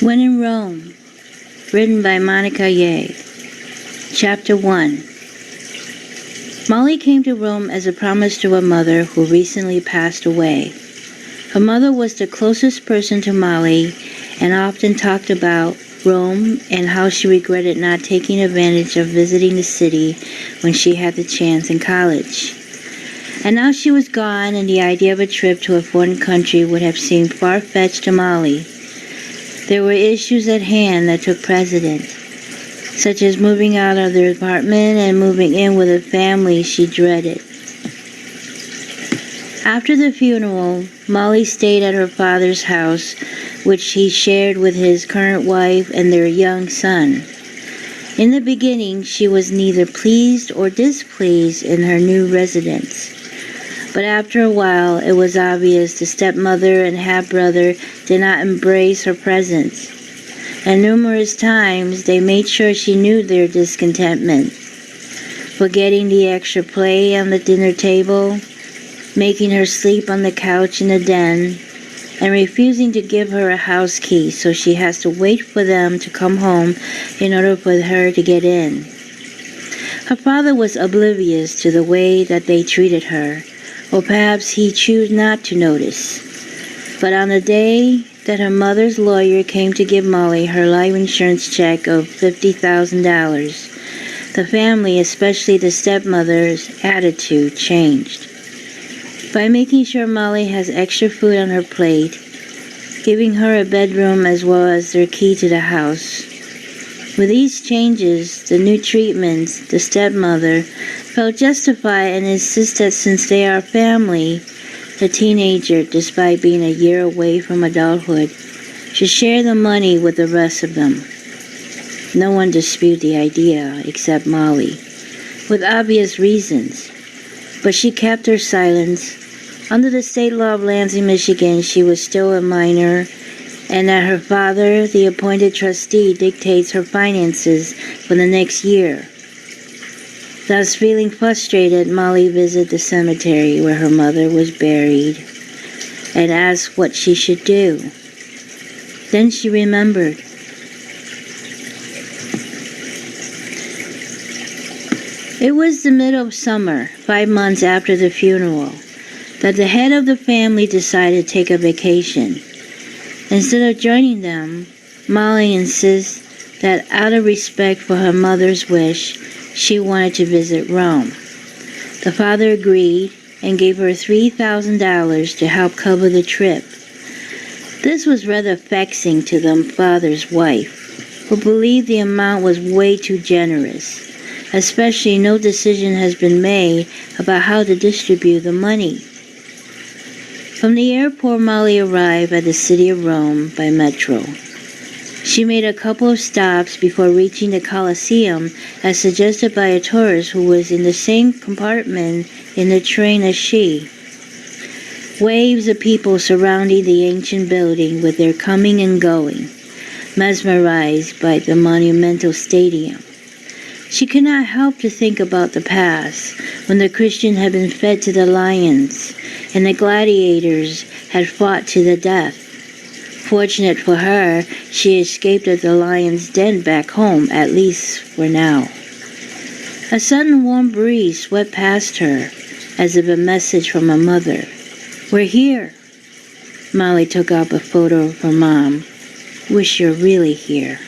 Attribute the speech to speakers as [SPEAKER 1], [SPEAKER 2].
[SPEAKER 1] When in Rome, written by Monica Ye. Chapter 1. Molly came to Rome as a promise to her mother, who recently passed away. Her mother was the closest person to Molly and often talked about Rome and how she regretted not taking advantage of visiting the city when she had the chance in college. And now she was gone, and the idea of a trip to a foreign country would have seemed far-fetched to Molly. There were issues at hand that took precedent, such as moving out of their apartment and moving in with a family she dreaded. After the funeral, Molly stayed at her father's house, which he shared with his current wife and their young son. In the beginning, she was neither pleased or displeased in her new residence. But after a while, it was obvious the stepmother and half-brother did not embrace her presence, and numerous times they made sure she knew their discontentment, forgetting the extra play on the dinner table, making her sleep on the couch in the den, and refusing to give her a house key, so she has to wait for them to come home in order for her to get in. Her father was oblivious to the way that they treated her, or perhaps he chose not to notice. But on the day that her mother's lawyer came to give Molly her life insurance check of $50,000, the family, especially the stepmother's attitude, changed. By making sure Molly has extra food on her plate, giving her a bedroom as well as their key to the house. With these changes, the new treatments, the stepmother felt justified and insisted that since they are family, the teenager, despite being a year away from adulthood, should share the money with the rest of them. No one disputed the idea except Molly, with obvious reasons, but she kept her silence. Under the state law of Lansing, Michigan, she was still a minor, and that her father, the appointed trustee, dictates her finances for the next year. Thus, feeling frustrated, Molly visited the cemetery where her mother was buried and asked what she should do. Then she remembered. It was the middle of summer, 5 months after the funeral, that the head of the family decided to take a vacation. Instead of joining them, Molly insists that out of respect for her mother's wish, she wanted to visit Rome. The father agreed and gave her $3,000 to help cover the trip. This was rather vexing to the father's wife, who believed the amount was way too generous, especially no decision has been made about how to distribute the money. From the airport, Molly arrived at the city of Rome by metro. She made a couple of stops before reaching the Colosseum, as suggested by a tourist who was in the same compartment in the train as she. Waves of people surrounding the ancient building with their coming and going, mesmerized by the monumental stadium. She could not help to think about the past, when the Christian had been fed to the lions, and the gladiators had fought to the death. Fortunate for her, she escaped at the lion's den back home, at least for now. A sudden warm breeze swept past her, as if a message from her mother. "We're here." Molly took out a photo of her mom. "Wish you're really here."